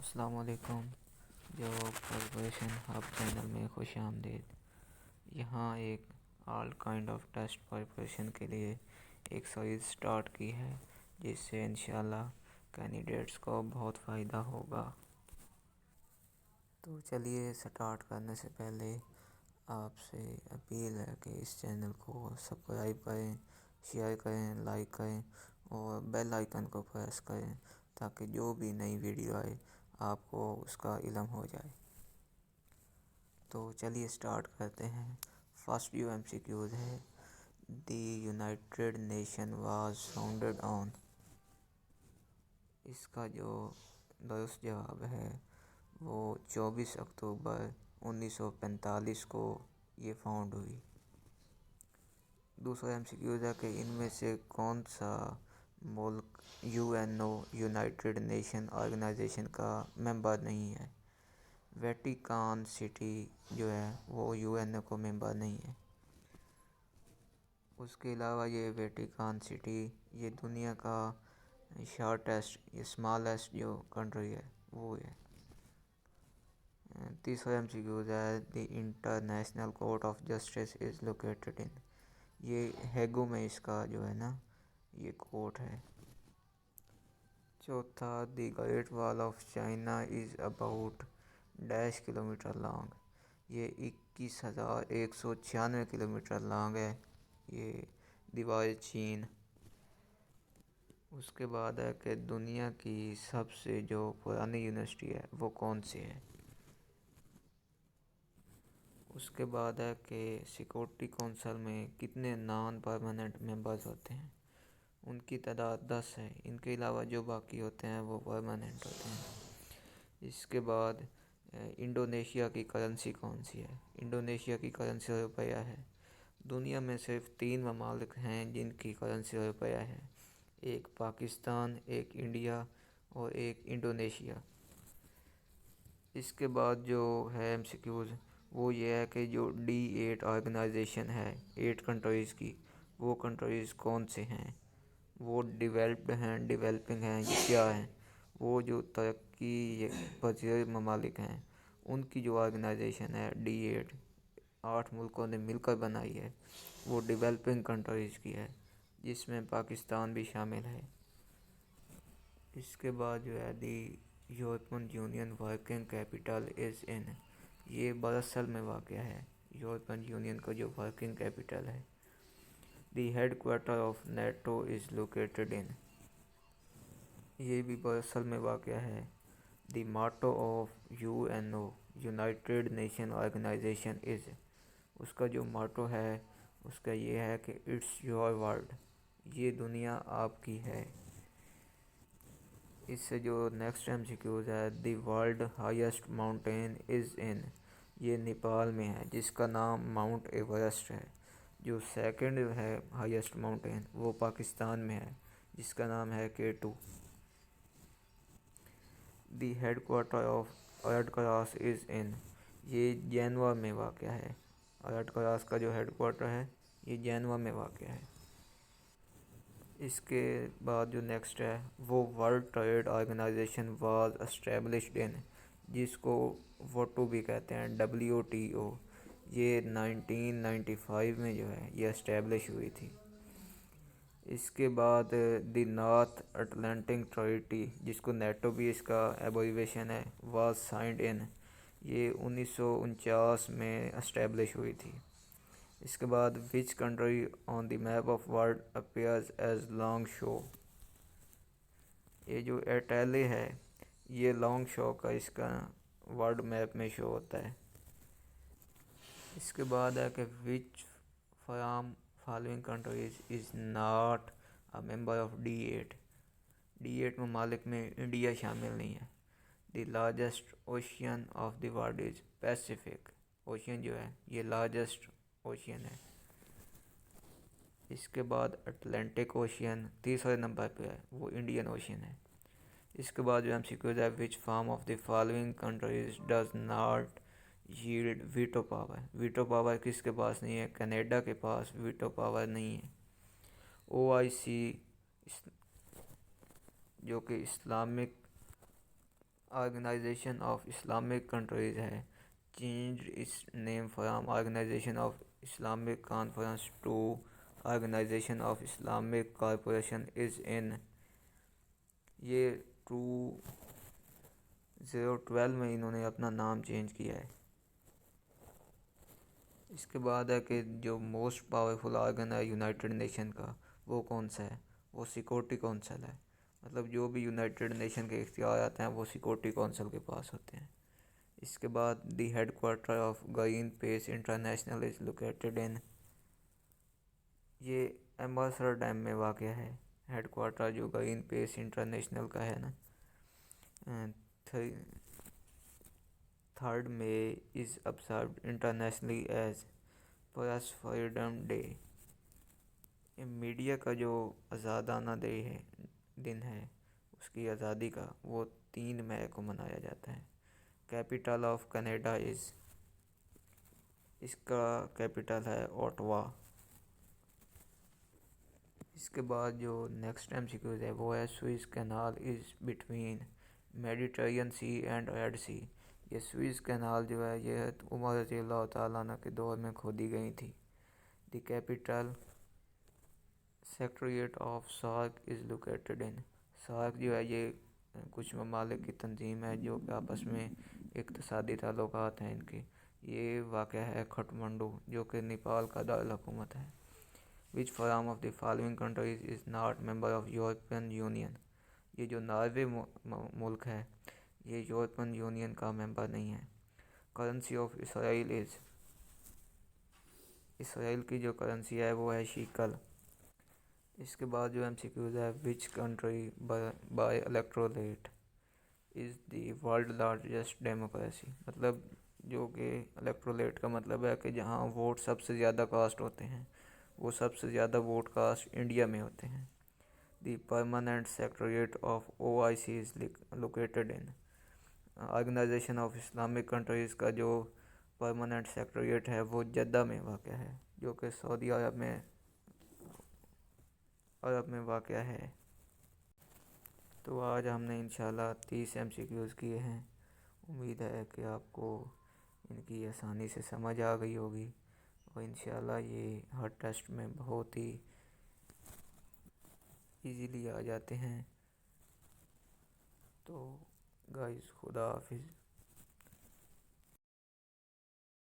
السلام علیکم۔ Job preparation hub channel میں خوش آمدید۔ یہاں ایک all kind of test preparation کے لیے ایک سیریز سٹارٹ کی ہے، جس سے انشاءاللہ کینڈیڈیٹس کو بہت فائدہ ہوگا۔ تو چلیے سٹارٹ کرنے سے پہلے آپ سے اپیل ہے کہ اس چینل کو سبسکرائب کریں، شیئر کریں، لائک کریں اور بیل آئیکن کو پریس کریں تاکہ جو بھی نئی ویڈیو آئے آپ کو اس کا علم ہو جائے۔ تو چلیے سٹارٹ کرتے ہیں۔ فرسٹ جو MCQs ہے، دی یونائٹڈ نیشن واز فاؤنڈڈ آن۔ اس کا جو درست جواب ہے وہ 24 اکتوبر 1945 کو یہ فاؤنڈ ہوئی۔ دوسرا MCQs ہے کہ ان میں سے کون سا ملک UNO یونائٹڈ نیشن آرگنائزیشن کا ممبر نہیں ہے۔ ویٹیکان سٹی جو ہے وہ UNO کو ممبر نہیں ہے۔ اس کے علاوہ یہ ویٹیکان سٹی یہ دنیا کا شارٹیسٹ یا اسمالسٹ جو کنٹری ہے وہ ہے۔ تیسرا MCQs ہے، the international court of justice is located in. یہ ہیگو میں اس کا جو ہے نا یہ کورٹ ہے۔ چوتھا، دی گریٹ وال of China is about dash kilometre long. یہ 21,196 کلومیٹر لانگ ہے یہ دیوار چین۔ اس کے بعد ہے کہ دنیا کی سب سے جو پرانی یونیورسٹی ہے وہ کون سی ہے۔ اس کے بعد ہے کہ سیکورٹی کونسل میں کتنے نان پرماننٹ ممبرز ہوتے ہیں۔ ان کی تعداد 10 ہے۔ ان کے علاوہ جو باقی ہوتے ہیں وہ پرماننٹ ہوتے ہیں۔ اس کے بعد انڈونیشیا کی کرنسی کون سی ہے۔ انڈونیشیا کی کرنسی روپیہ ہے۔ دنیا میں صرف 3 ممالک ہیں جن کی کرنسی روپیہ ہے، ایک پاکستان، ایک انڈیا اور ایک انڈونیشیا۔ اس کے بعد جو ہے MCQs وہ یہ ہے کہ جو D8 آرگنائزیشن ہے 8 کنٹریز کی، وہ کنٹریز کون سے ہیں، وہ ڈیولپڈ ہیں، ڈیولپنگ ہیں، یہ کیا ہیں۔ وہ جو ترقی پذیر ممالک ہیں ان کی جو آرگنائزیشن ہے D8 8 ملکوں نے مل کر بنائی ہے، وہ ڈیولپنگ کنٹریز کی ہے جس میں پاکستان بھی شامل ہے۔ اس کے بعد جو ہے the European Union working capital is in. یہ برسل میں واقع ہے۔ یورپین یونین کا جو ورکنگ کیپٹل ہے۔ The head quarter of NATO is located in. یہ بھی برسل میں واقع ہے۔ The motto of UNO United Nation Organization is. اس کا جو ماٹو ہے اس کا یہ ہے کہ اٹس یور ورلڈ، یہ دنیا آپ کی ہے۔ اس سے جو نیکسٹ MCQs ہے، دی world highest mountain is in. یہ نیپال میں ہے جس کا نام ماؤنٹ ایورسٹ ہے۔ جو سیکنڈ ہے ہائیسٹ ماؤنٹین وہ پاکستان میں ہے جس کا نام ہے K2۔ The head quarter of Red Cross is in. یہ جینوا میں واقع ہے۔ ریڈ کراس کا جو ہیڈ کوارٹر ہے یہ جینوا میں واقع ہے۔ اس کے بعد جو نیکسٹ ہے وہ world trade organization was established in, جس کو WTO بھی کہتے ہیں WTO۔ یہ 1995 میں جو ہے یہ اسٹیبلش ہوئی تھی۔ اس کے بعد دی نارتھ اٹلانٹک ٹریٹی جس کو نیٹو بھی اس کا ایبریویشن ہے واز سائنڈ ان۔ یہ 1949 میں اسٹیبلش ہوئی تھی۔ اس کے بعد which country on the map of world appears as long shoe. یہ جو اٹلی ہے یہ لانگ شو کا اس کا ورلڈ میپ میں شو ہوتا ہے۔ اس کے بعد ہے کہ which from following countries is not a member of D8۔ D8 ممالک میں انڈیا شامل نہیں ہے۔ The largest ocean of the world is Pacific. Ocean جو ہے یہ لارجسٹ اوشین ہے۔ اس کے بعد اٹلانٹک اوشین تیسرے نمبر پہ ہے، وہ انڈین اوشین ہے۔ اس کے بعد جو MCQs ہے، which form of the following countries does not yield veto power. Veto power کس کے پاس نہیں ہے، کینیڈا کے پاس ویٹو پاور نہیں ہے۔ OIC جو کہ Islamic organization of Islamic countries ہے. Change its name from organization of Islamic conference to organization of Islamic corporation is in. یہ 2012 میں انہوں نے اپنا نام چینج کیا ہے. اس کے بعد ہے کہ جو موسٹ پاورفل آرگن ہے یونائٹڈ نیشن کا وہ کون سا ہے؟ وہ سیکورٹی کونسل ہے. مطلب جو بھی یونائٹڈ نیشن کے اختیارات ہیں وہ سیکورٹی کونسل کے پاس ہوتے ہیں. اس کے بعد the head quarter of green peace international is located in. یہ ایمباسڈر میں واقع ہے. ہیڈ کوارٹر جو گرین پیس انٹرنیشنل کا ہے نا. 3 May is observed internationally as press freedom day. Media کا جو آزادانہ دن ہے اس کی آزادی کا، وہ 3 مئی کو منایا جاتا ہے. Capital of Canada is. اس کا کیپٹل ہے اوٹوا. اس کے بعد جو نیکسٹ MCQs ہے وہ ہے Suez canal is between Mediterranean sea and red sea. یہ سوئز کینال جو ہے یہ عمر رضی اللہ تعالیٰ عنہ کے دور میں کھودی گئی تھی. The capital secretariat of SAARC is located in. SAARC جو ہے یہ کچھ ممالک کی تنظیم ہے جو کہ آپس میں اقتصادی تعلقات ہیں ان کے. یہ واقع ہے کھٹمنڈو جو کہ نیپال کا دارالحکومت ہے. Which from of the following countries is not member of European Union. یہ جو ناروے ملک ہے یہ یورپین یونین کا ممبر نہیں ہے. کرنسی آف اسرائیل از. اسرائیل کی جو کرنسی ہے وہ ہے شیکل. اس کے بعد جو MCQs ہے which country by electorate is the world largest democracy. مطلب جو کہ الیکٹوریٹ کا مطلب ہے کہ جہاں ووٹ سب سے زیادہ کاسٹ ہوتے ہیں، وہ سب سے زیادہ ووٹ کاسٹ انڈیا میں ہوتے ہیں. The permanent secretariat of OIC is located in. Organisation of Islamic countries کا جو پرماننٹ سیکریٹریٹ ہے وہ جدہ میں واقع ہے جو کہ سعودی عرب میں واقع ہے. تو آج ہم نے انشاءاللہ 30 MCQs کیے ہیں. امید ہے کہ آپ کو ان کی آسانی سے سمجھ آ گئی ہوگی اور انشاءاللہ یہ ہر ٹیسٹ میں بہت ہی ایزیلی آ جاتے ہیں. تو گائز خدا حافظ.